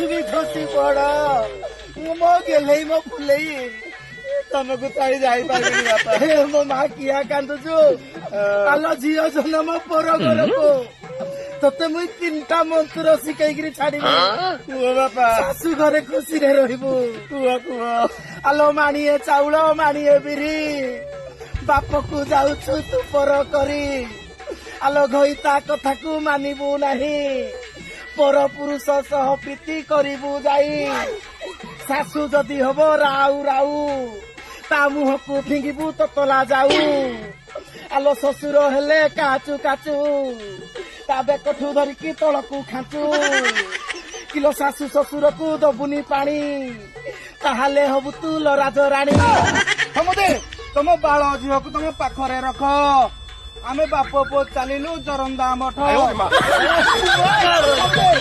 তুমি খসি পড় ମୋ ଗେଲେଇ ମୋ ଫୁଲେଇ ତମକୁ ଛାଡି ଯାଇପାରିବିନି ବାପା। ମୋ ମା କିଆ କାନ୍ଦୁଛୁ ଆଲ ଝିଅ ଜନ୍ମ ପର ଘରକୁ ତତେ ମୁଇଁ 3ଟା ମନ୍ତ୍ର ଶିଖେଇକିରି ଛାଡିବି। କୁହ ବାପା ଶାଶୁ ଘରେ ଖୁସିରେ ରହିବୁ। କୁହ କୁହ ଆଲୋ ମାଣିଏ ଚାଉଳ ମାଣିଏ ବିରି ବାପକୁ ଯାଉଛୁ ତୁ ପର କରି ଆଲୋ ଘଇ ତା କଥାକୁ ମାନିବୁ ନାହିଁ ପର ପୁରୁଷ ସହ ପ୍ରୀତି କରିବୁ ଯାଇ ଶାଶୁ ଯଦି ହବ ରାଉ ରାଉ ତା ମୁହଁକୁ ଫିଙ୍ଗିବୁ ତତଲା ଯାଉ ଆଲୋ ଶ୍ୱଶୁର ହେଲେ କାଚୁ କାଚୁ ତା ବେକଠୁ ଧରିକି ତଳକୁ ଖାଞ୍ଚୁ କିଲୋ ଶାଶୁ ଶ୍ୱଶୁରକୁ ଦବୁନି ପାଣି ତାହେଲେ ହବୁ ତୁ ଲୋ ରାଜରାଣୀ। ସମୁଦେ ତମ ବାଳ ଝିଅକୁ ତମ ପାଖରେ ରଖ ଆମେ ବାପ ପୁଅ ଚାଲିଲୁ ଜରନ୍ଦା ମଠ। বাপ পুଅ